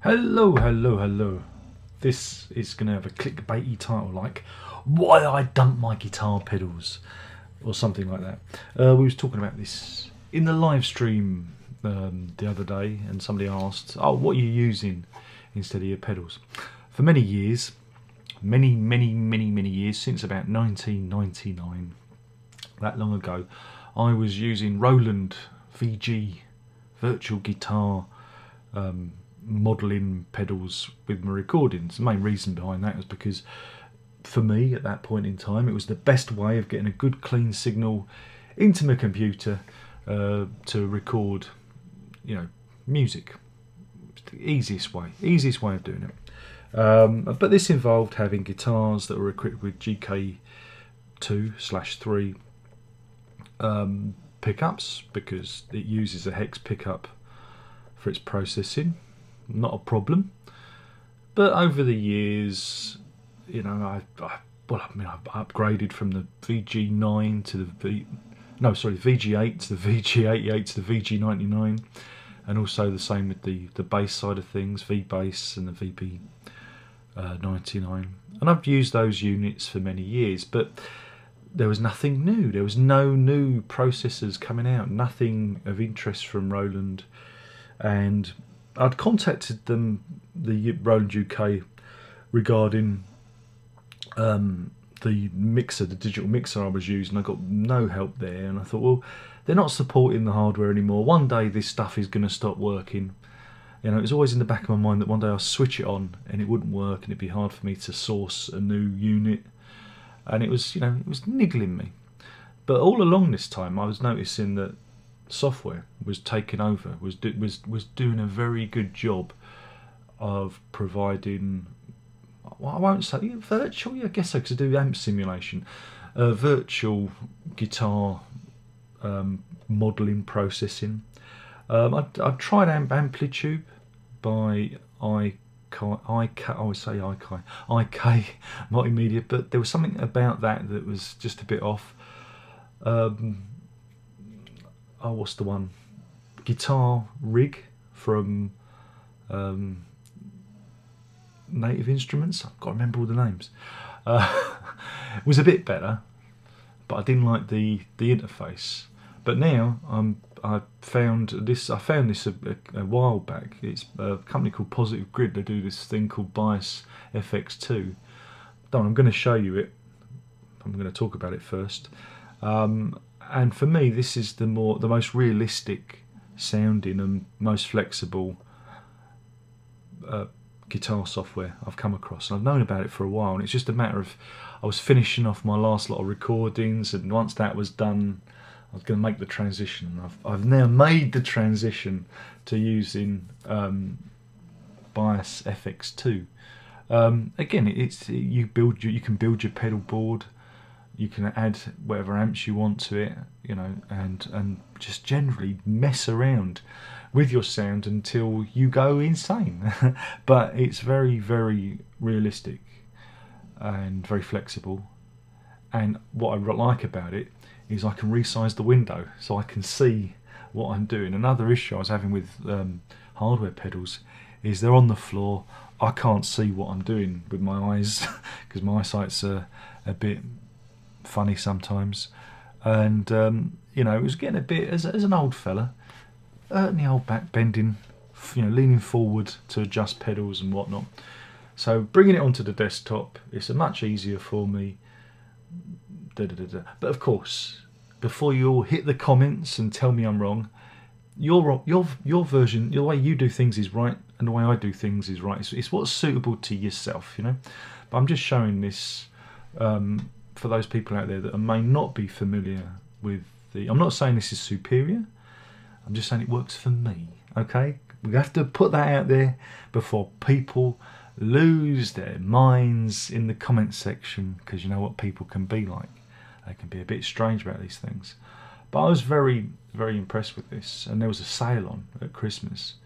Hello, hello, hello. This is going to have a clickbaity title like "Why I Dump My Guitar Pedals" or something like that. We was talking about this in the live stream the other day, and somebody asked, "Oh, what are you using instead of your pedals?" For many years, many years, since about 1999, that long ago, I was using Roland VG virtual guitar modelling pedals with my recordings. The main reason behind that was because for me at that point in time it was the best way of getting a good clean signal into my computer to record, music. The easiest way of doing it. But this involved having guitars that were equipped with GK2/3 pickups, because it uses a hex pickup for its processing. Not a problem. But over the years, I've upgraded from the VG9 to the VG8 to the VG88 to the VG99, and also the same with the bass side of things, V bass and the VB99. And I've used those units for many years, but there was nothing new. There was no new processors coming out, nothing of interest from Roland. And I'd contacted them, the Roland UK, regarding the mixer, the digital mixer I was using. I got no help there, and I thought, well, they're not supporting the hardware anymore. One day this stuff is going to stop working. It was always in the back of my mind that one day I'll switch it on and it wouldn't work, and it'd be hard for me to source a new unit. And it was niggling me. But all along this time, I was noticing that software was taking over, was doing a very good job of providing, well, I won't say virtual, I guess I could do amp simulation, virtual guitar modelling processing. I've tried Amplitude by IK Multimedia, but there was something about that was just a bit off. What's the one? Guitar Rig from Native Instruments. I've got to remember all the names. It was a bit better, but I didn't like the interface. But now I found this a while back. It's a company called Positive Grid. They do this thing called Bias FX2. I'm going to show you it. I'm going to talk about it first. And for me, this is the most realistic sounding and most flexible guitar software I've come across. And I've known about it for a while, and it's just a matter of, I was finishing off my last lot of recordings, and once that was done, I was going to make the transition. I've now made the transition to using Bias FX2. Again, you can build your pedal board. You can add whatever amps you want to it, and just generally mess around with your sound until you go insane. But it's very, very realistic and very flexible. And what I like about it is I can resize the window so I can see what I'm doing. Another issue I was having with hardware pedals is they're on the floor. I can't see what I'm doing with my eyes because my eyesight's a bit funny sometimes, and it was getting a bit, as an old fella, hurting the old back, bending, leaning forward to adjust pedals and whatnot. So bringing it onto the desktop, it's much easier for me. But of course, before you all hit the comments and tell me I'm wrong, your version, the way you do things is right, and the way I do things is right. It's what's suitable to yourself, But I'm just showing this for those people out there that may not be familiar with I'm not saying this is superior, I'm just saying it works for me, okay? We have to put that out there before people lose their minds in the comments section, because you know what people can be like. They can be a bit strange about these things. But I was very, very impressed with this, and there was a sale on at Christmas.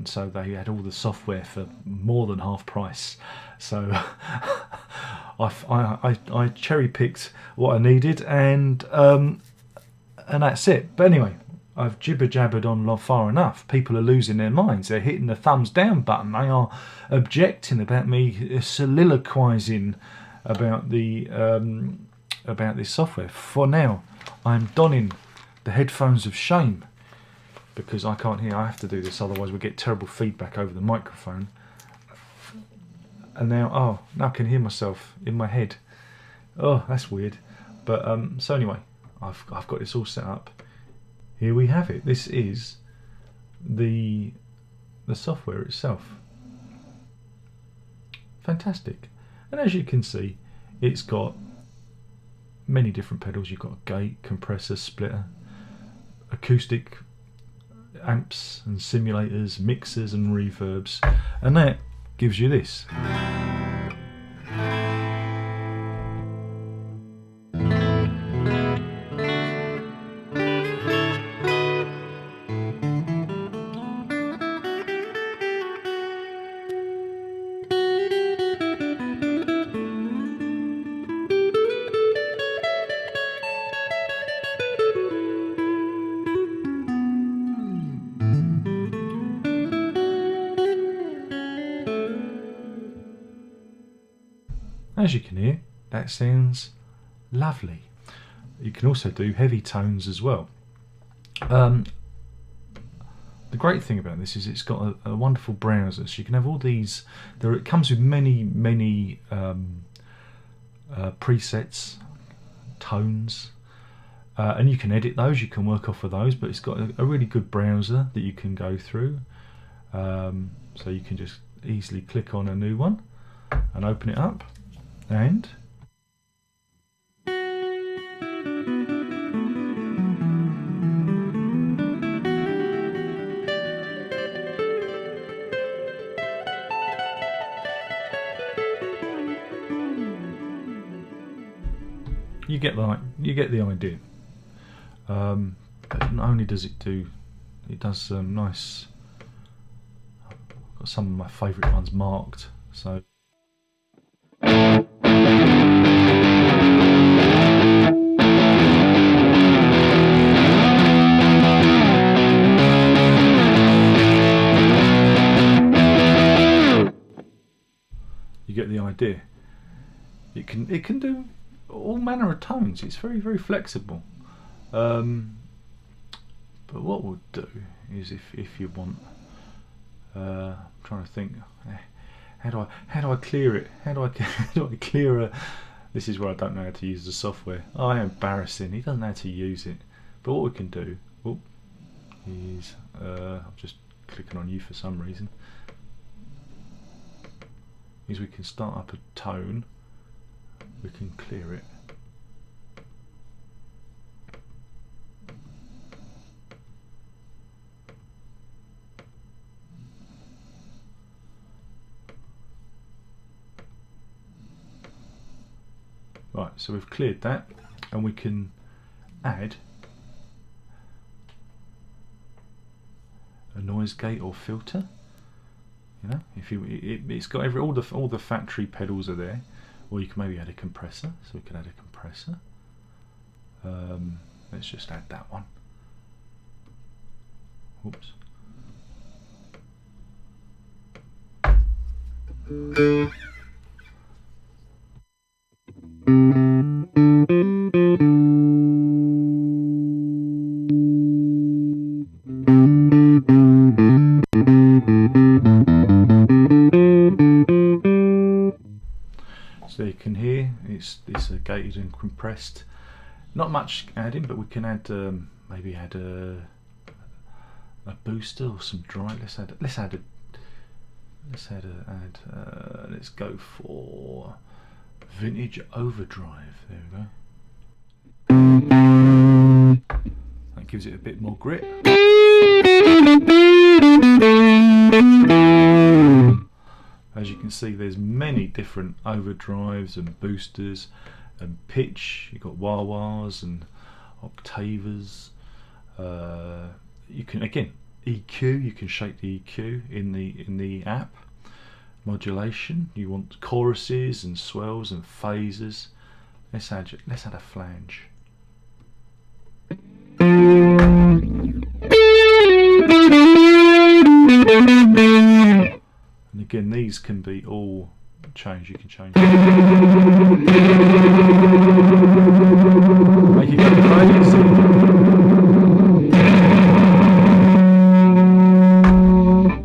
So they had all the software for more than half price. So I cherry picked what I needed, and that's it. But anyway, I've jibber jabbered on far enough. People are losing their minds. They're hitting the thumbs down button. They are objecting about me soliloquising about this software. For now, I'm donning the headphones of shame because I can't hear. I have to do this, otherwise we get terrible feedback over the microphone. And now I can hear myself in my head. Oh, that's weird. But so anyway, I've got this all set up. Here we have it. This is the software itself. Fantastic. And as you can see, it's got many different pedals. You've got a gate, compressor, splitter, acoustic amps and simulators, mixers and reverbs, and that gives you this. As you can hear, that sounds lovely. You can also do heavy tones as well. The great thing about this is it's got a wonderful browser, so you can have all these. It comes with many presets, tones, and you can edit those. You can work off of those, but it's got a really good browser that you can go through. So you can just easily click on a new one and open it up. And you get the idea. But not only does it does nice. I've got some of my favourite ones marked. So. You get the idea. It can do all manner of tones. It's very flexible. But what we'll do is if you want, I'm trying to think. How do I clear it? How do I clear a? This is where I don't know how to use the software. Oh, how embarrassing! He doesn't know how to use it. But what we can do is I'm just clicking on you for some reason. Is we can start up a tone. We can clear it. Right, so we've cleared that, and we can add a noise gate or filter. You know, it's got all the factory pedals are there, or you can maybe add a compressor. So we can add a compressor. Let's just add that one. Whoops. So you can hear it's gated and compressed. Not much adding, but we can add maybe add a booster or some drive. Let's go for vintage overdrive. There we go. That gives it a bit more grit. As you can see, there's many different overdrives and boosters and pitch. You've got wah-wahs and octavers. You can again EQ. You can shape the EQ in the app. Modulation. You want choruses and swells and phases. Let's add a flange. And again, these can be all changed. You can change. Make it go crazy.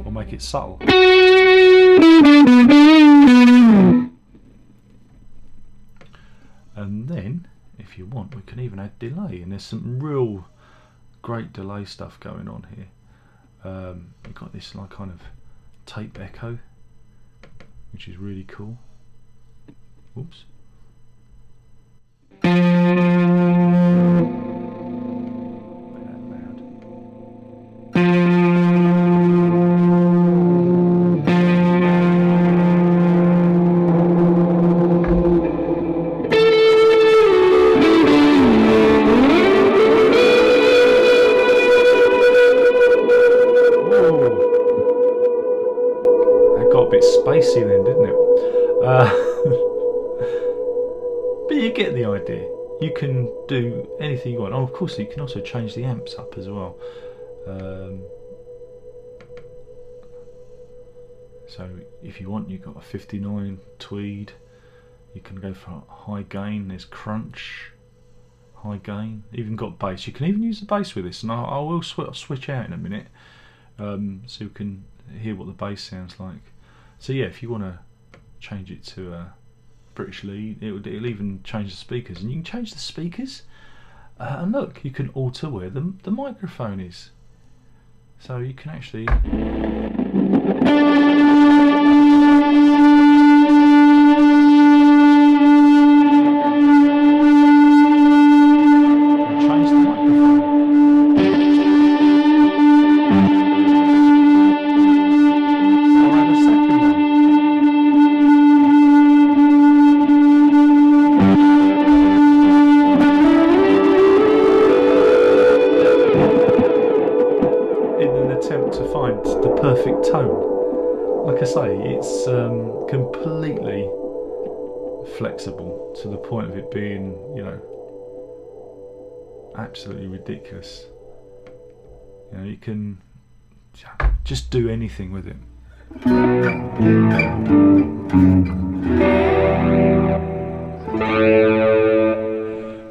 Or make it subtle. And then, if you want, we can even add delay, and there's some real great delay stuff going on here. We've got this like kind of tape echo, which is really cool. Oops. Spacey then, didn't it? But you get the idea. You can do anything you want. Oh, of course, you can also change the amps up as well. So if you want, you've got a 59 tweed. You can go for high gain. There's crunch, high gain. Even got bass. You can even use the bass with this, and I will switch out in a minute, so you can hear what the bass sounds like. So yeah, if you want to change it to a British lead, it'll even change the speakers, and you can change the speakers. And look, you can alter where the microphone is, so you can actually. To find the perfect tone. Like I say, it's completely flexible to the point of it being, you know, absolutely ridiculous. You know, you can just do anything with it.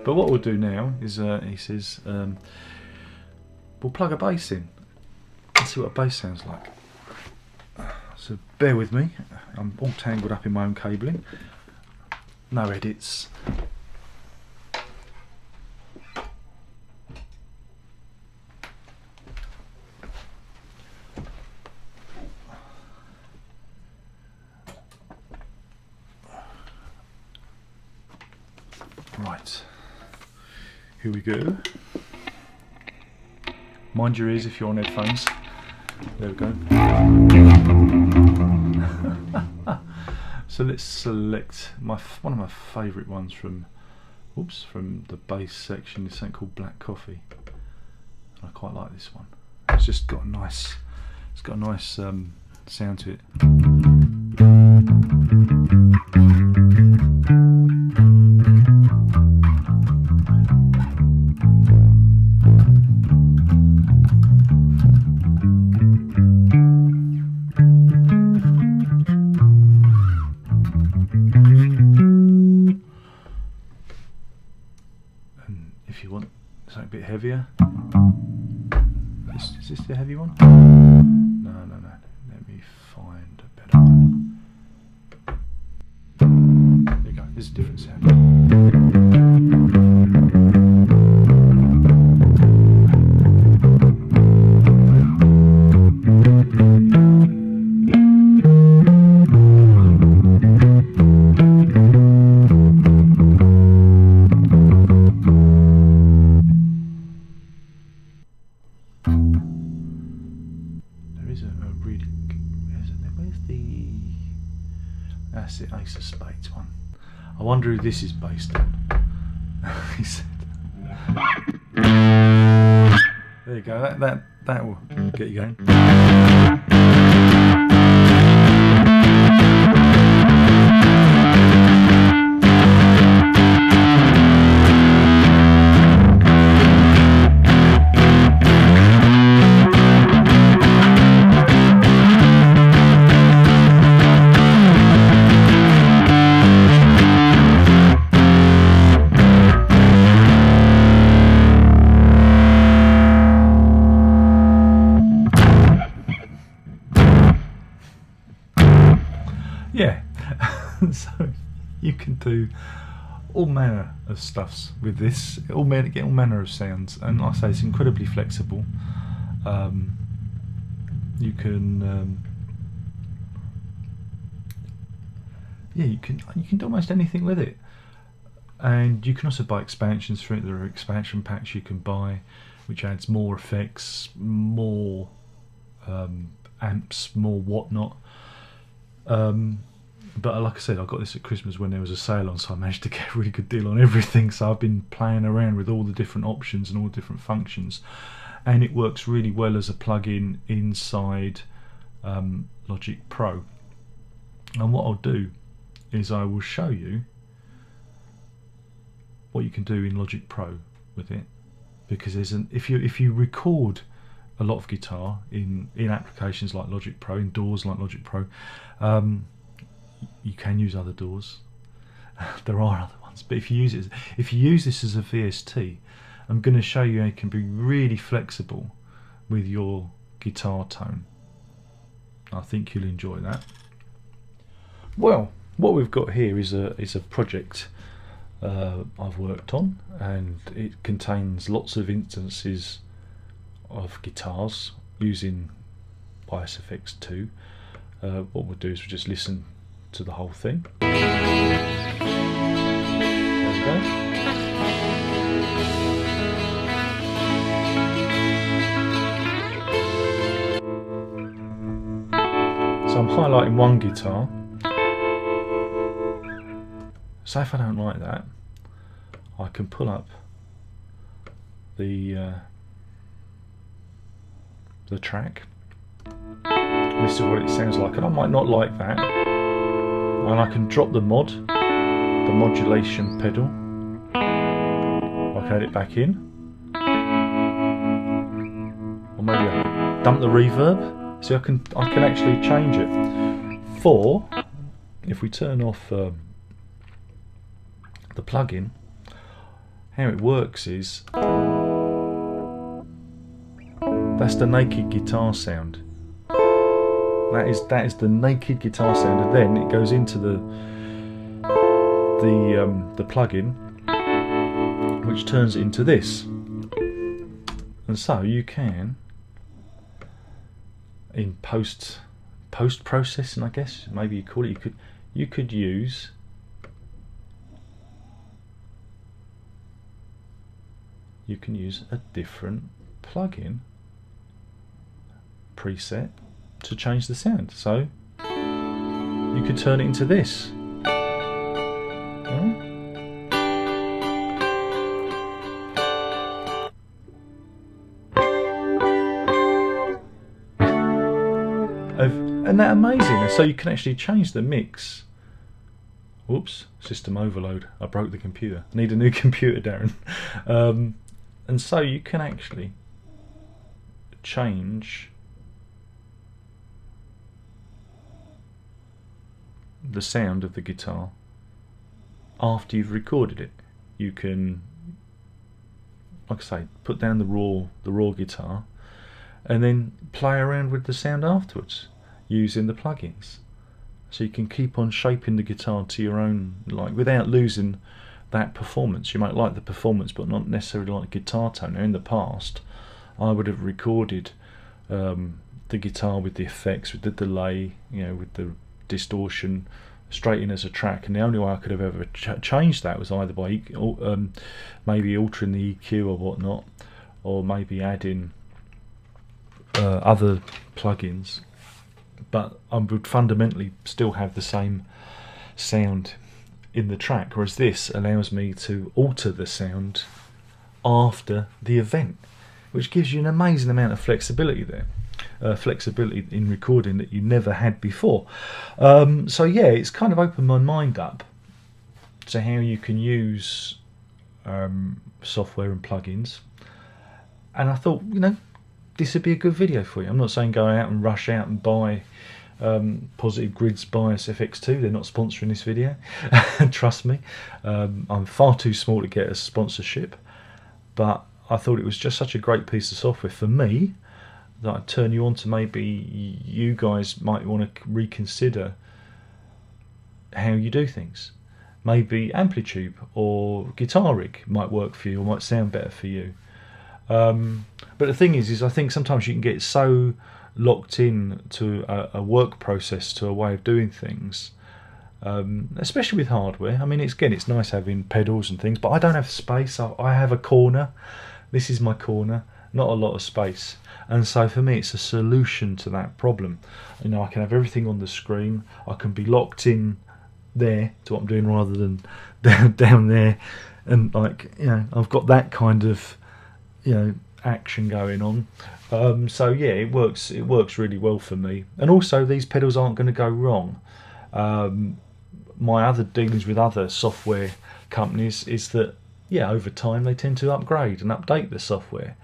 But what we'll do now is, he says, we'll plug a bass in. Let's see what a bass sounds like. So bear with me, I'm all tangled up in my own cabling. No edits. Right, here we go. Mind your ears if you're on headphones. There we go. So let's select one of my favourite ones from the bass section. Is something called Black Coffee. I quite like this one. It's just got a nice. It's got a nice sound to it. If you want something a bit heavier, is this the heavy one? No. Let me find a better one. There you go. This is a different sound. That's the Ace of Spades one. I wonder who this is based on. He said. There you go. That will get you going. yeah. So you can do all manner of stuffs with this, get all manner of sounds, and like I say, it's incredibly flexible. You can you can do almost anything with it, and you can also buy expansions for it. There are expansion packs you can buy which adds more effects, more amps, more whatnot. But like I said, I got this at Christmas when there was a sale on, so I managed to get a really good deal on everything. So I've been playing around with all the different options and all the different functions, and it works really well as a plug-in inside Logic Pro. And what I'll do is I will show you what you can do in Logic Pro with it, because if you record a lot of guitar in applications like Logic Pro, in DAWs like Logic Pro, you can use other DAWs. There are other ones, but if you use this as a VST, I'm going to show you how you can be really flexible with your guitar tone. I think you'll enjoy that. Well, what we've got here is a project I've worked on, and it contains lots of instances of guitars using Bias FX 2. What we'll do is we'll just listen to the whole thing. There we go. So I'm highlighting one guitar. So if I don't like that, I can pull up the track. This is what it sounds like, and I might not like that, and I can drop the modulation pedal. I can add it back in, or maybe I dump the reverb. See, I can actually change it. For if we turn off the plugin, how it works is that's the naked guitar sound. That is the naked guitar sound, and then it goes into the plugin, which turns it into this. And so you can, in post processing, I guess maybe you call it, you could use a different plugin preset to change the sound. So you could turn it into this. Isn't that amazing? So you can actually change the mix. Whoops, system overload. I broke the computer. I need a new computer, Darren. And so you can actually change the sound of the guitar after you've recorded it. You can, like I say, put down the raw guitar and then play around with the sound afterwards using the plugins. So you can keep on shaping the guitar to your own, like, without losing that performance. You might like the performance but not necessarily like the guitar tone. Now, in the past I would have recorded the guitar with the effects, with the delay, with the distortion straight in as a track, and the only way I could have ever changed that was either by maybe altering the EQ or whatnot, or maybe adding other plugins, but I would fundamentally still have the same sound in the track, whereas this allows me to alter the sound after the event, which gives you an amazing amount of flexibility there. Flexibility in recording that you never had before. So yeah, it's kind of opened my mind up to how you can use software and plugins, and I thought, this would be a good video for you. I'm not saying go out and rush out and buy Positive Grid's Bias FX2. They're not sponsoring this video. Trust me, I'm far too small to get a sponsorship, but I thought it was just such a great piece of software for me that I'd turn you on to maybe you guys might want to reconsider how you do things. Maybe Amplitube or Guitar Rig might work for you, or might sound better for you. But the thing is I think sometimes you can get so locked in to a work process, to a way of doing things, especially with hardware. I mean, it's nice having pedals and things, but I don't have space. I have a corner. This is my corner, not a lot of space. And so for me, it's a solution to that problem. You know, I can have everything on the screen. I can be locked in there to what I'm doing, rather than down there. And like, you know, I've got that kind of, you know, action going on. So yeah, it works really well for me. And also, these pedals aren't going to go wrong. My other dealings with other software companies is that, yeah, over time they tend to upgrade and update the software.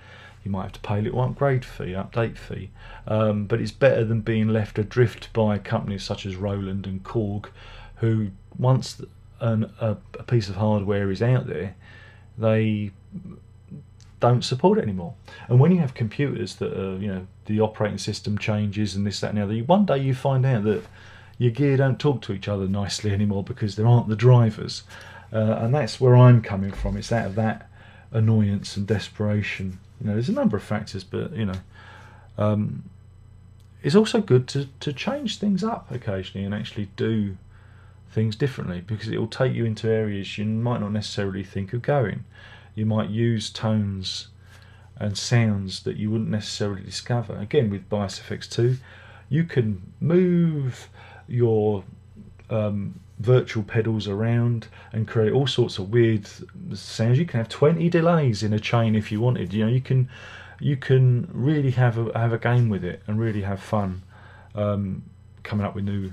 You might have to pay a little upgrade fee, update fee, but it's better than being left adrift by companies such as Roland and Korg, who once a piece of hardware is out there, they don't support it anymore. And when you have computers that are, you know, the operating system changes and this, that and the other, one day you find out that your gear don't talk to each other nicely anymore because there aren't the drivers. And that's where I'm coming from. It's out of that annoyance and desperation. You know, there's a number of factors, but, you know, it's also good to change things up occasionally and actually do things differently, because it will take you into areas you might not necessarily think of going. You might use tones and sounds that you wouldn't necessarily discover. Again, with Bias FX2, you can move your virtual pedals around and create all sorts of weird sounds. You can have 20 delays in a chain if you wanted. You know, you can really have a game with it and really have fun, coming up with new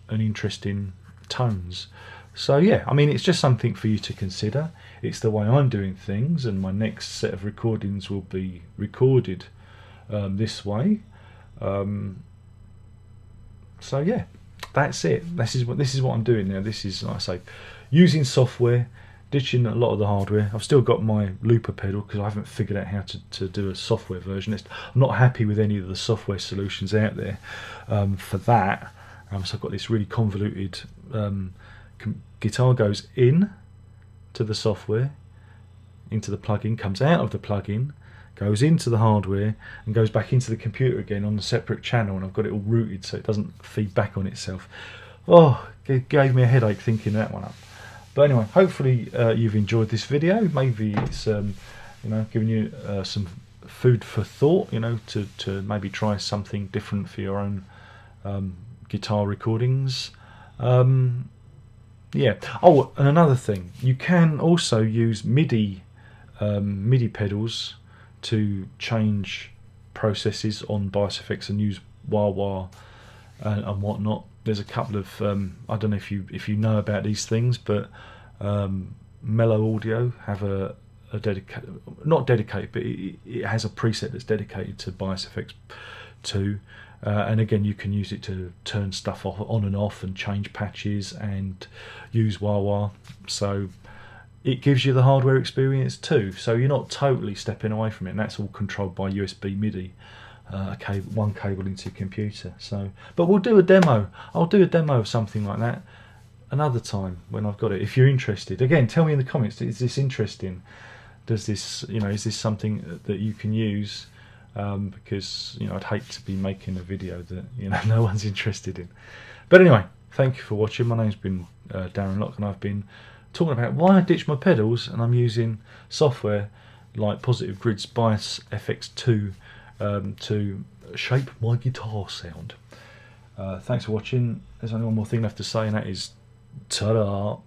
and interesting tones. So yeah, I mean, it's just something for you to consider. It's the way I'm doing things, and my next set of recordings will be recorded this way. So yeah, that's it. This is what I'm doing now. This is, like I say, using software, ditching a lot of the hardware. I've still got my looper pedal because I haven't figured out how to do a software version. I'm not happy with any of the software solutions out there for that. So I've got this really convoluted guitar goes in to the software, into the plugin, comes out of the plugin, goes into the hardware, and goes back into the computer again on a separate channel, and I've got it all routed so it doesn't feed back on itself. Oh, it gave me a headache thinking that one up. But anyway, hopefully you've enjoyed this video. Maybe it's you know, giving you some food for thought, you know, to maybe try something different for your own guitar recordings. Yeah. Oh, and another thing, you can also use MIDI pedals to change processes on Bias FX and use wah-wah and whatnot. There's a couple of I don't know if you know about these things, but Mellow Audio have a not dedicated, but it has a preset that's dedicated to Bias FX 2. And again, you can use it to turn stuff on and off and change patches and use wah-wah. So it gives you the hardware experience too. So you're not totally stepping away from it, and that's all controlled by USB MIDI, one cable into your computer. So, but we'll do a demo. I'll do a demo of something like that another time when I've got it. If you're interested, again, tell me in the comments. Is this interesting? Does this, you know, is this something that you can use? Because, you know, I'd hate to be making a video that, you know, no one's interested in. But anyway, thank you for watching. My name's been Darren Locke, and I've been talking about why I ditch my pedals, and I'm using software like Positive Grid's Bias FX2 to shape my guitar sound. Thanks for watching. There's only one more thing left to say, and that is ta-da!